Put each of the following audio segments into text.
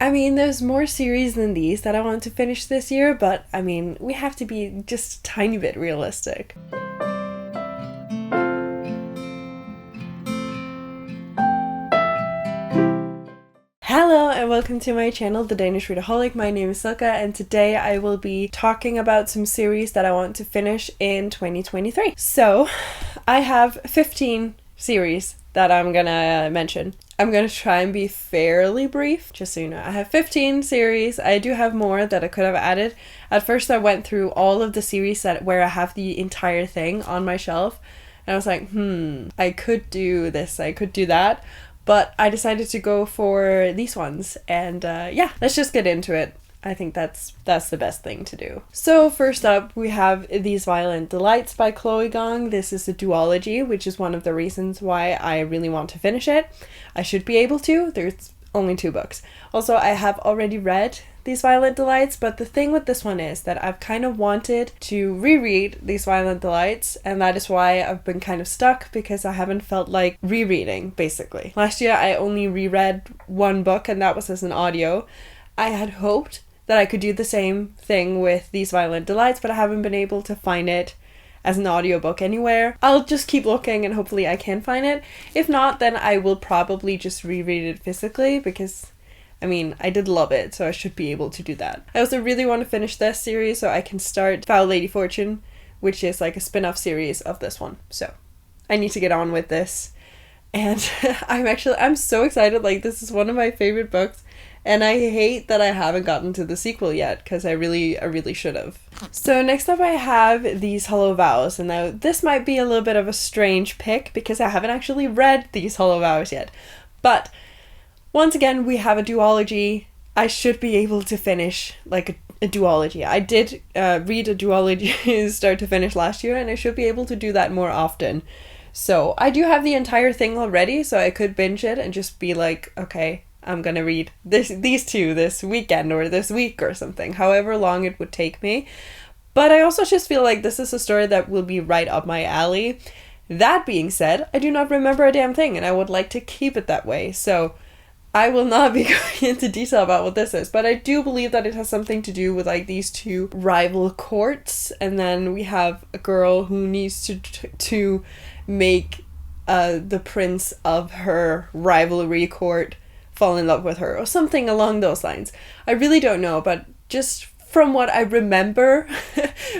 I mean, there's more series than these that I want to finish this year, but I mean, we have to be just a tiny bit realistic. Hello and welcome to my channel, The Danish Readaholic. My name is Silka and today I will be talking about some series that I want to finish in 2023. So, I have 15 series that I'm gonna mention. I'm gonna try and be fairly brief, just so you know. I have 15 series. I do have more that I could have added. At first I went through all of the series where I have the entire thing on my shelf and I was like, I could do this, I could do that. But I decided to go for these ones, and yeah, let's just get into it. I think that's the best thing to do. So first up, we have These Violent Delights by Chloe Gong. This is a duology, which is one of the reasons why I really want to finish it. I should be able to. There's only 2 books. Also, I have already read These Violent Delights, but the thing with this one is that I've kind of wanted to reread These Violent Delights, and that is why I've been kind of stuck, because I haven't felt like rereading, basically. Last year I only reread 1 book, and that was as an audio. I had hoped that I could do the same thing with These Violent Delights, but I haven't been able to find it as an audiobook anywhere. I'll just keep looking and hopefully I can find it. If not, then I will probably just reread it physically, because I mean, I did love it, so I should be able to do that. I also really want to finish this series so I can start Foul Lady Fortune, which is like a spin-off series of this one. So I need to get on with this. And I'm so excited. Like, this is one of my favorite books, and I hate that I haven't gotten to the sequel yet, because I really should have. So next up I have These Hollow Vows, and now this might be a little bit of a strange pick because I haven't actually read These Hollow Vows yet. But once again, we have a duology. I should be able to finish like a duology. I did read a duology start to finish last year, and I should be able to do that more often. So I do have the entire thing already, so I could binge it and just be like, okay, I'm gonna read these 2 this weekend or this week or something, however long it would take me. But I also just feel like this is a story that will be right up my alley. That being said, I do not remember a damn thing, and I would like to keep it that way, so I will not be going into detail about what this is, but I do believe that it has something to do with like these 2 rival courts, and then we have a girl who needs to make the prince of her rivalry court fall in love with her, or something along those lines. I really don't know, but just from what I remember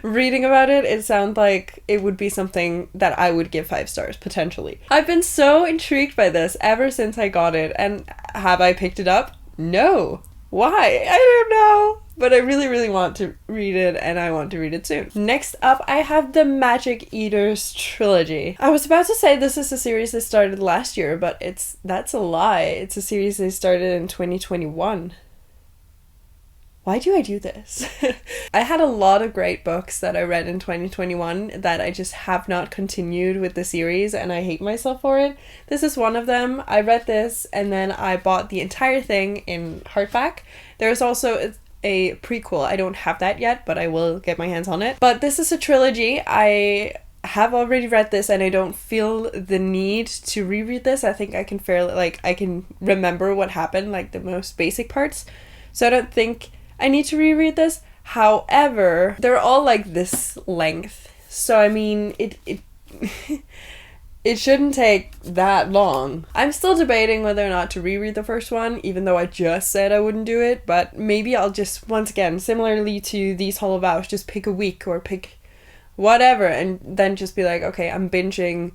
reading about it, it sounds like it would be something that I would give 5 stars, potentially. I've been so intrigued by this ever since I got it, and have I picked it up? No. Why? I don't know. But I really want to read it, and I want to read it soon. Next up, I have the Magic Eaters Trilogy. I was about to say this is a series that started last year, but that's a lie. It's a series that started in 2021. Why do I do this? I had a lot of great books that I read in 2021 that I just have not continued with the series, and I hate myself for it. This is one of them. I read this and then I bought the entire thing in hardback. There's also a prequel. I don't have that yet, but I will get my hands on it. But this is a trilogy. I have already read this and I don't feel the need to reread this. I think I can I can remember what happened, like the most basic parts. So I don't think I need to reread this. However, they're all like this length, so I mean it it shouldn't take that long. I'm still debating whether or not to reread the first one, even though I just said I wouldn't do it, but maybe I'll just, once again, similarly to These Hollow Vows, just pick a week or pick whatever, and then just be like, okay, I'm binging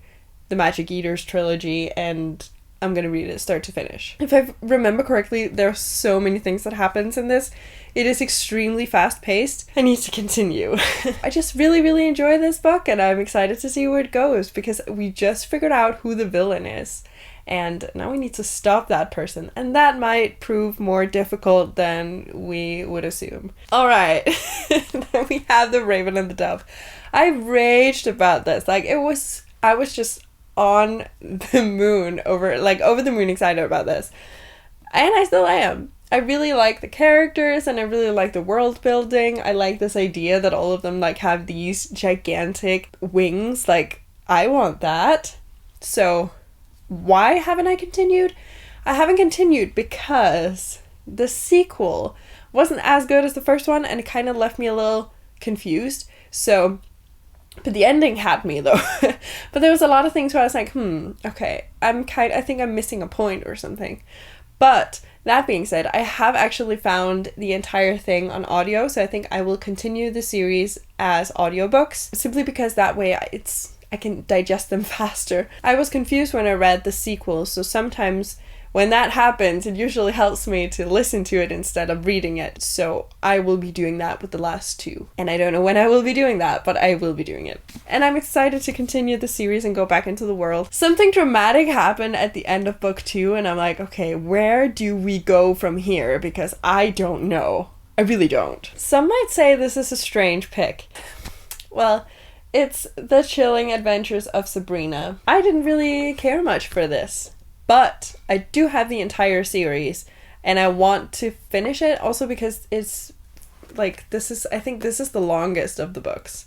the Magic Eaters trilogy and I'm gonna read it start to finish. If I remember correctly, there are so many things that happens in this. It is extremely fast-paced. I need to continue. I just really enjoy this book, and I'm excited to see where it goes, because we just figured out who the villain is. And now we need to stop that person, and that might prove more difficult than we would assume. Alright, then we have The Raven and the Dove. I raged about this. I was just on the moon over the moon excited about this, and I still am. I really like the characters, and I really like the world building. I like this idea that all of them have these gigantic wings. I want that. So why haven't I continued? I haven't continued because the sequel wasn't as good as the first one, and it kind of left me a little confused. So, but the ending had me though. But there was a lot of things where I was like, okay, I think I'm missing a point or something. But that being said, I have actually found the entire thing on audio, so I think I will continue the series as audiobooks, simply because that way I can digest them faster. I was confused when I read the sequel, so sometimes when that happens, it usually helps me to listen to it instead of reading it. So I will be doing that with the last two. And I don't know when I will be doing that, but I will be doing it. And I'm excited to continue the series and go back into the world. Something dramatic happened at the end of book 2, and I'm like, okay, where do we go from here? Because I don't know. I really don't. Some might say this is a strange pick. Well, it's The Chilling Adventures of Sabrina. I didn't really care much for this, but I do have the entire series and I want to finish it, also because it's like, I think this is the longest of the books.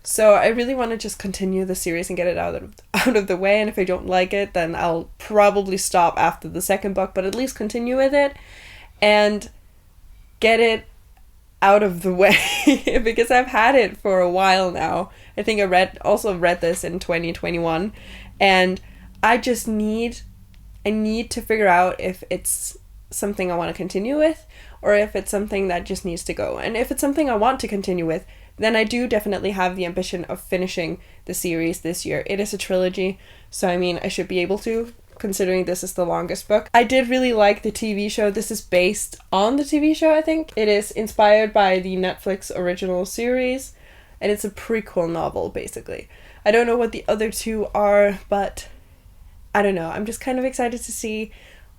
So I really want to just continue the series and get it out of the way, and if I don't like it, then I'll probably stop after the second book, but at least continue with it and get it out of the way because I've had it for a while now. I think I read this in 2021, and I need to figure out if it's something I want to continue with or if it's something that just needs to go. And if it's something I want to continue with, then I do definitely have the ambition of finishing the series this year. It is a trilogy, so I mean, I should be able to, considering this is the longest book. I did really like the TV show. This is based on the TV show, I think. It is inspired by the Netflix original series, and it's a prequel novel, basically. I don't know what the other two are, but I don't know. I'm just kind of excited to see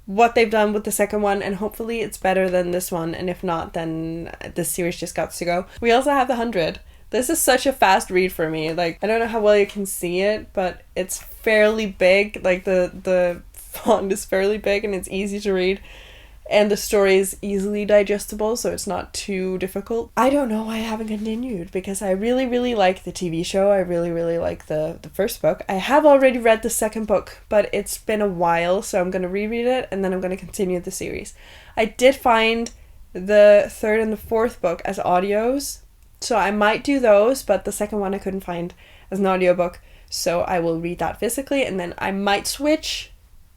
what they've done with the second one, and hopefully it's better than this one, and if not, then this series just got to go. We also have the 100. This is such a fast read for me. Like, I don't know how well you can see it, but it's fairly big. Like, the font is fairly big and it's easy to read. And the story is easily digestible, so it's not too difficult. I don't know why I haven't continued, because I really, really like the TV show. I really, really like the first book. I have already read the second book, but it's been a while, so I'm going to reread it, and then I'm going to continue the series. I did find the third and the fourth book as audios, so I might do those, but the second one I couldn't find as an audiobook, so I will read that physically, and then I might switch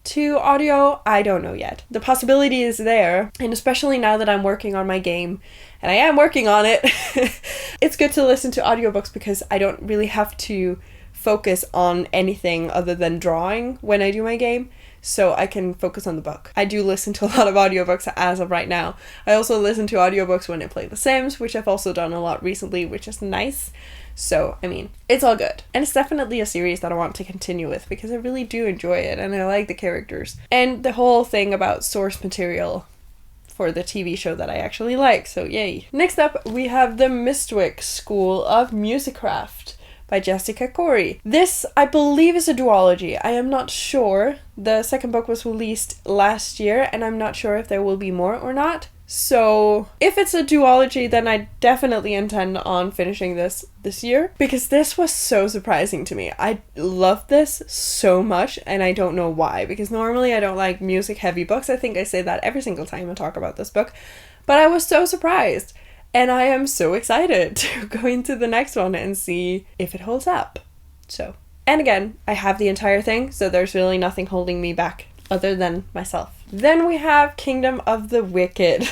to audio. I don't know yet. The possibility is there, and especially now that I'm working on my game, and I am working on it, it's good to listen to audiobooks because I don't really have to focus on anything other than drawing when I do my game, so I can focus on the book. I do listen to a lot of audiobooks as of right now. I also listen to audiobooks when I play The Sims, which I've also done a lot recently, which is nice. So, I mean, it's all good. And it's definitely a series that I want to continue with because I really do enjoy it and I like the characters. And the whole thing about source material for the TV show that I actually like, so yay. Next up, we have The Mistwick School of Musicraft by Jessica Corey. This, I believe, is a duology. I am not sure. The second book was released last year and I'm not sure if there will be more or not. So if it's a duology, then I definitely intend on finishing this year, because this was so surprising to me. I love this so much and I don't know why, because normally I don't like music heavy books. I think I say that every single time I talk about this book, but I was so surprised and I am so excited to go into the next one and see if it holds up. So, and again, I have the entire thing, so there's really nothing holding me back other than myself. Then we have Kingdom of the Wicked.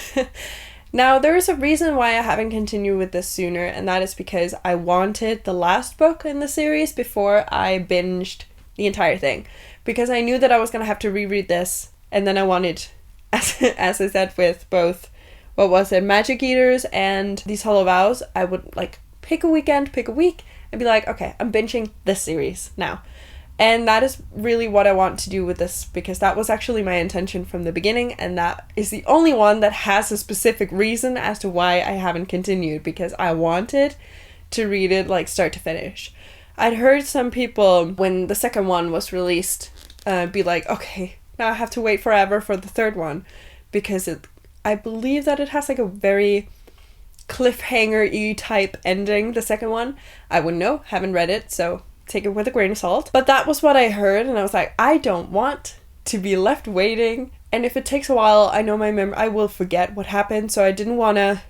Now, there is a reason why I haven't continued with this sooner, and that is because I wanted the last book in the series before I binged the entire thing. Because I knew that I was going to have to reread this, and then I wanted, as I said with both, Magic Eaters and these Hollow Vows, I would like pick a weekend, pick a week, and be like, okay, I'm binging this series now. And that is really what I want to do with this, because that was actually my intention from the beginning, and that is the only one that has a specific reason as to why I haven't continued, because I wanted to read it like start to finish. I'd heard some people, when the second one was released, be like, okay, now I have to wait forever for the third one, because I believe that it has like a very cliffhanger-y type ending, the second one. I wouldn't know, haven't read it, so take it with a grain of salt. But that was what I heard, and I was like, I don't want to be left waiting And if it takes a while, I know I will forget what happened, so I didn't want to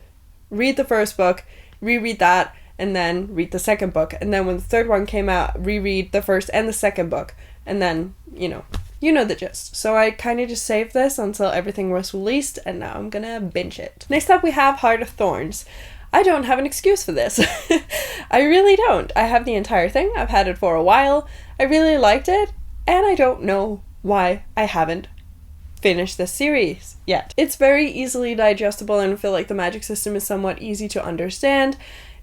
read the first book, reread that, and then read the second book. And then when the third one came out, reread the first and the second book. And then, you know the gist. So I kind of just saved this until everything was released, and now I'm gonna binge it. Next up we have Heart of Thorns. I don't have an excuse for this. I really don't. I have the entire thing. I've had it for a while. I really liked it, and I don't know why I haven't finished this series yet. It's very easily digestible, and I feel like the magic system is somewhat easy to understand.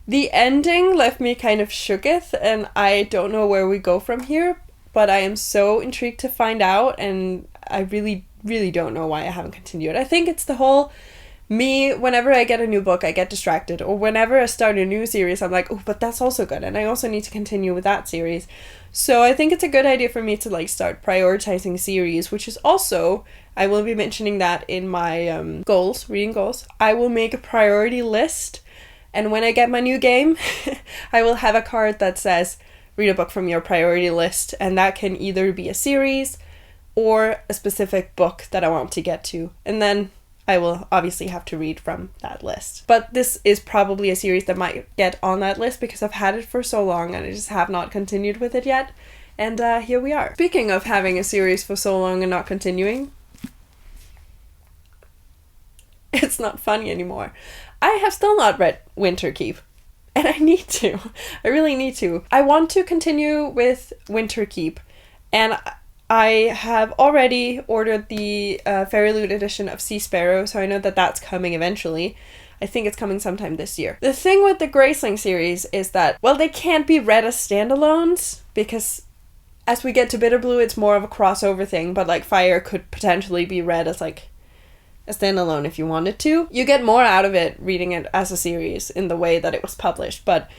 The ending left me kind of shooketh, and I don't know where we go from here, but I am so intrigued to find out, and I really, really don't know why I haven't continued. I think it's the whole me, whenever I get a new book, I get distracted, or whenever I start a new series, I'm like, oh, but that's also good, and I also need to continue with that series. So I think it's a good idea for me to like start prioritizing series, which is also, I will be mentioning that in my reading goals. I will make a priority list, and when I get my new game, I will have a card that says, read a book from your priority list, and that can either be a series or a specific book that I want to get to, and then I will obviously have to read from that list. But this is probably a series that might get on that list because I've had it for so long and I just have not continued with it yet. And here we are. Speaking of having a series for so long and not continuing, it's not funny anymore. I have still not read Winterkeep, and I need to. I really need to. I want to continue with Winterkeep, and I have already ordered the Fairy Loot edition of Sea Sparrow, so I know that that's coming eventually. I think it's coming sometime this year. The thing with the Graceling series is that, well, they can't be read as standalones, because as we get to Bitterblue, it's more of a crossover thing, but like Fire could potentially be read as like a standalone if you wanted to. You get more out of it reading it as a series in the way that it was published, but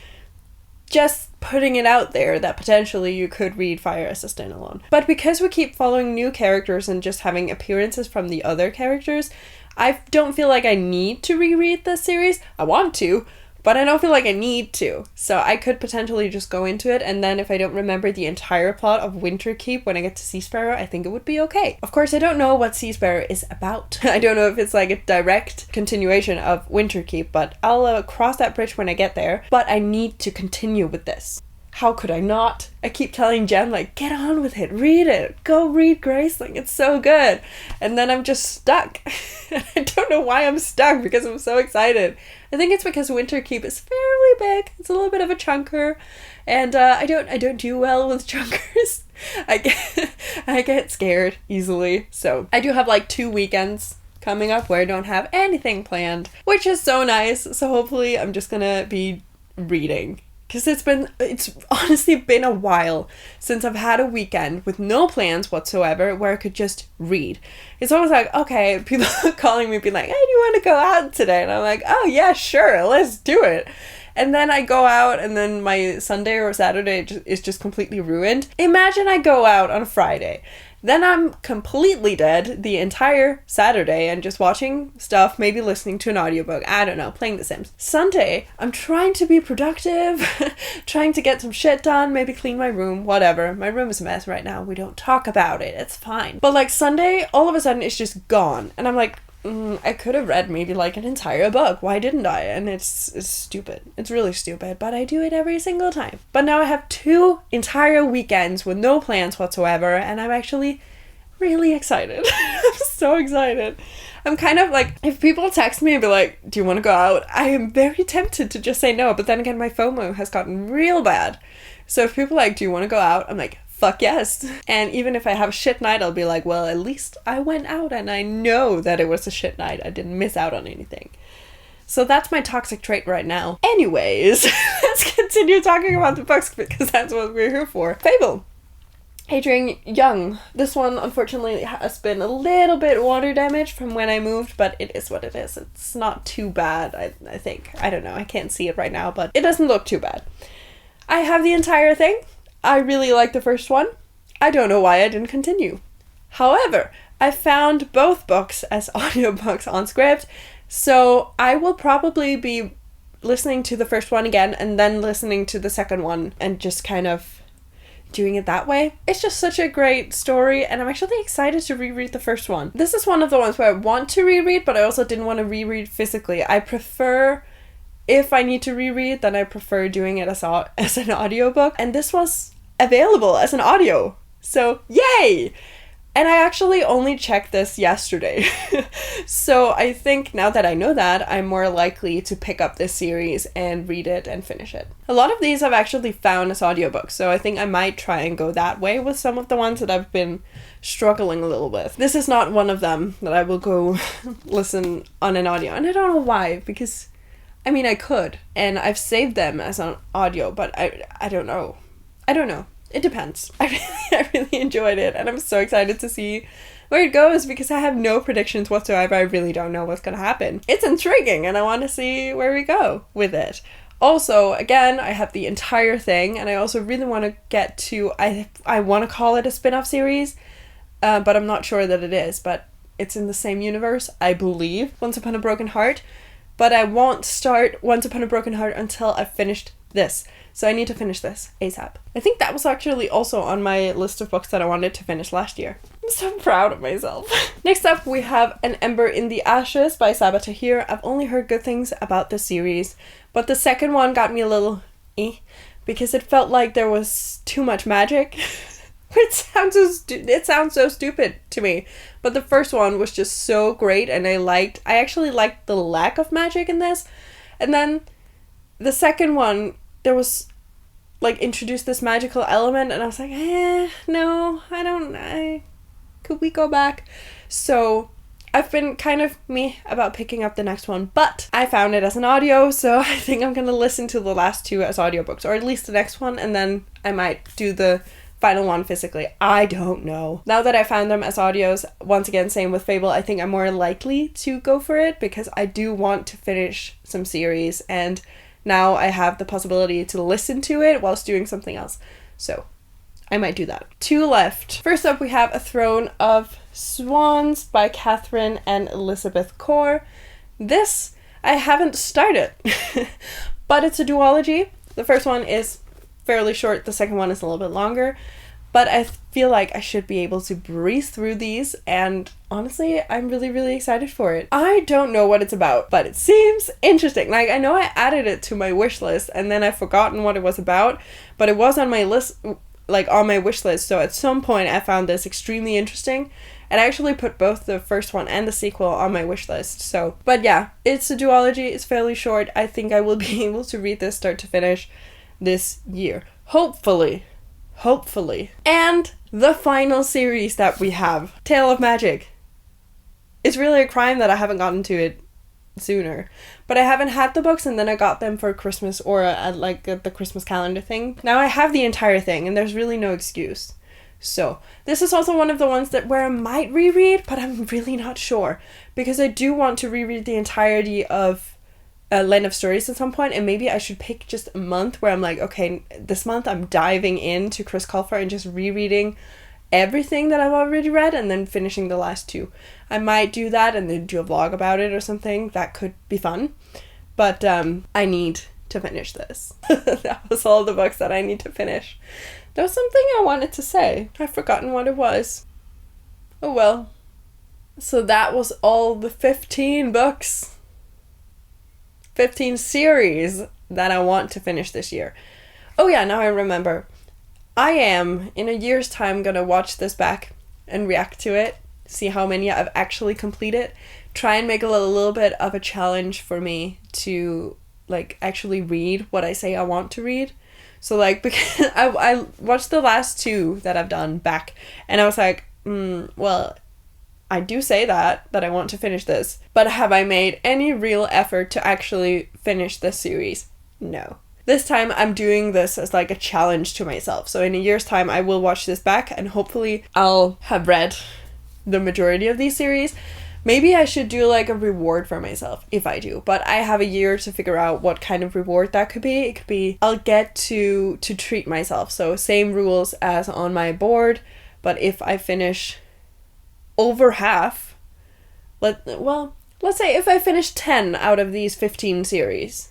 just putting it out there that potentially you could read Fire as a standalone. But because we keep following new characters and just having appearances from the other characters, I don't feel like I need to reread this series. I want to, but I don't feel like I need to. So I could potentially just go into it, and then if I don't remember the entire plot of Winterkeep when I get to Sea Sparrow, I think it would be okay. Of course, I don't know what Sea Sparrow is about. I don't know if it's like a direct continuation of Winterkeep, but I'll cross that bridge when I get there. But I need to continue with this. How could I not? I keep telling Jen, like, get on with it, read it, go read Graceling, it's so good. And then I'm just stuck. I don't know why I'm stuck, because I'm so excited. I think it's because Winterkeep is fairly big. It's a little bit of a chunker, and I don't do well with chunkers. I get scared easily. So I do have like 2 weekends coming up where I don't have anything planned, which is so nice. So hopefully I'm just gonna be reading. Because it's honestly been a while since I've had a weekend with no plans whatsoever where I could just read. It's always like, okay, people calling me being like, hey, do you want to go out today? And I'm like, oh yeah, sure, let's do it. And then I go out, and then my Sunday or Saturday is just completely ruined. Imagine I go out on a Friday. Then I'm completely dead the entire Saturday and just watching stuff, maybe listening to an audiobook, I don't know, playing The Sims. Sunday, I'm trying to be productive, trying to get some shit done, maybe clean my room, whatever. My room is a mess right now. We don't talk about it. It's fine. But like Sunday, all of a sudden it's just gone. And I'm like, I could have read maybe like an entire book. Why didn't I? And it's stupid. It's really stupid, but I do it every single time. But now I have 2 entire weekends with no plans whatsoever, and I'm actually really excited. I'm so excited. I'm kind of like, if people text me and be like, do you want to go out? I am very tempted to just say no, but then again, my FOMO has gotten real bad. So if people are like, do you want to go out? I'm like, fuck yes. And even if I have a shit night, I'll be like, well, at least I went out and I know that it was a shit night. I didn't miss out on anything. So that's my toxic trait right now. Anyways, let's continue talking about the books because that's what we're here for. Fable. Adrian Young. This one, unfortunately, has been a little bit water damaged from when I moved, but it is what it is. It's not too bad, I think. I don't know. I can't see it right now, but it doesn't look too bad. I have the entire thing. I really like the first one. I don't know why I didn't continue. However, I found both books as audiobooks on script, so I will probably be listening to the first one again and then listening to the second one and just kind of doing it that way. It's just such a great story, and I'm actually excited to reread the first one. This is one of the ones where I want to reread, but I also didn't want to reread physically. I prefer, if I need to reread, then I prefer doing it as an audiobook, and this was available as an audio, so yay! And I actually only checked this yesterday. So I think now that I know that, I'm more likely to pick up this series and read it and finish it. A lot of these I've actually found as audiobooks, so I think I might try and go that way with some of the ones that I've been struggling a little with. This is not one of them that I will go listen on an audio, and I don't know why, because I mean I could, and I've saved them as an audio, but I don't know. I don't know. It depends. I really enjoyed it, and I'm so excited to see where it goes, because I have no predictions whatsoever. I really don't know what's going to happen. It's intriguing, and I want to see where we go with it. Also, again, I have the entire thing, and I also really want to get to, I want to call it a spin-off series, but I'm not sure that it is, but it's in the same universe, I believe, Once Upon a Broken Heart, but I won't start Once Upon a Broken Heart until I've finished this. So I need to finish this ASAP. I think that was actually also on my list of books that I wanted to finish last year. I'm so proud of myself. Next up, we have An Ember in the Ashes by Saba Tahir. I've only heard good things about the series, but the second one got me a little because it felt like there was too much magic. It sounds so stupid to me, but the first one was just so great, and I actually liked the lack of magic in this. And then the second one, there was introduced this magical element, and I was like, no, could we go back? So I've been kind of meh about picking up the next one, but I found it as an audio, so I think I'm gonna listen to the last two as audiobooks, or at least the next one, and then I might do the final one physically. I don't know. Now that I found them as audios, once again, same with Fable, I think I'm more likely to go for it, because I do want to finish some series, and now I have the possibility to listen to it whilst doing something else. So I might do that. Two left. First up, we have A Throne of Swans by Catherine and Elizabeth Kaur. This I haven't started, but it's a duology. The first one is fairly short, the second one is a little bit longer, but I feel like I should be able to breeze through these, and honestly, I'm really, really excited for it. I don't know what it's about, but it seems interesting. I know I added it to my wish list, and then I've forgotten what it was about, but it was on my list, on my wish list, so at some point I found this extremely interesting, and I actually put both the first one and the sequel on my wish list. So, but yeah, it's a duology, it's fairly short. I think I will be able to read this start to finish this year. Hopefully. And the final series that we have, Tale of Magic. It's really a crime that I haven't gotten to it sooner, but I haven't had the books, and then I got them for Christmas, or at the Christmas calendar thing. Now I have the entire thing, and there's really no excuse. So this is also one of the ones where I might reread, but I'm really not sure, because I do want to reread the entirety of Land of Stories at some point, and maybe I should pick just a month where I'm like, okay, this month I'm diving into Chris Colfer and just rereading everything that I've already read, and then finishing the last two. I might do that and then do a vlog about it or something. That could be fun, but I need to finish this. That was all the books that I need to finish. There was something I wanted to say. I've forgotten what it was. Oh well. So that was all the 15 books, 15 series that I want to finish this year. Oh yeah, now I remember. I am, in a year's time, gonna watch this back and react to it, see how many I've actually completed, try and make a little bit of a challenge for me to, actually read what I say I want to read. So, because I watched the last two that I've done back, and I was like, well, I do say that I want to finish this, but have I made any real effort to actually finish this series? No. This time I'm doing this as a challenge to myself. So in a year's time I will watch this back, and hopefully I'll have read the majority of these series. Maybe I should do a reward for myself if I do, but I have a year to figure out what kind of reward that could be. It could be I'll get to treat myself. So same rules as on my board, but if I finish over half, let's say if I finish 10 out of these 15 series,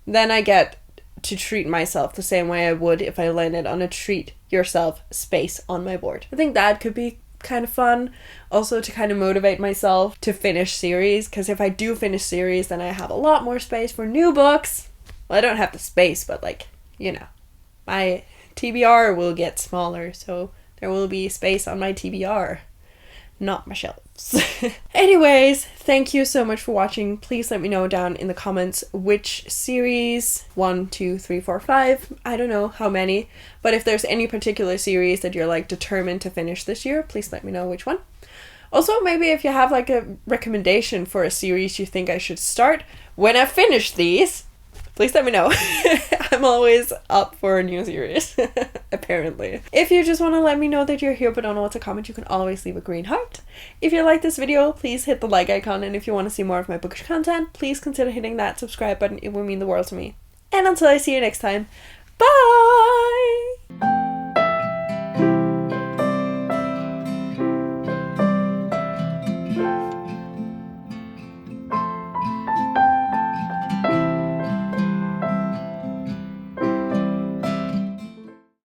then I get to treat myself the same way I would if I landed on a treat yourself space on my board. I think that could be kind of fun, also to kind of motivate myself to finish series, because if I do finish series then I have a lot more space for new books. Well, I don't have the space, but like, you know, my TBR will get smaller, so there will be space on my TBR, not my shelves. Anyways, thank you so much for watching. Please let me know down in the comments which series, 1, 2, 3, 4, 5, I don't know how many, but if there's any particular series that you're like determined to finish this year, please let me know which one. Also, maybe if you have like a recommendation for a series you think I should start when I finish these, please let me know. I'm always up for a new series, apparently. If you just want to let me know that you're here but don't know what to comment, you can always leave a green heart. If you like this video, please hit the like icon, and if you want to see more of my bookish content, please consider hitting that subscribe button. It would mean the world to me. And until I see you next time, bye!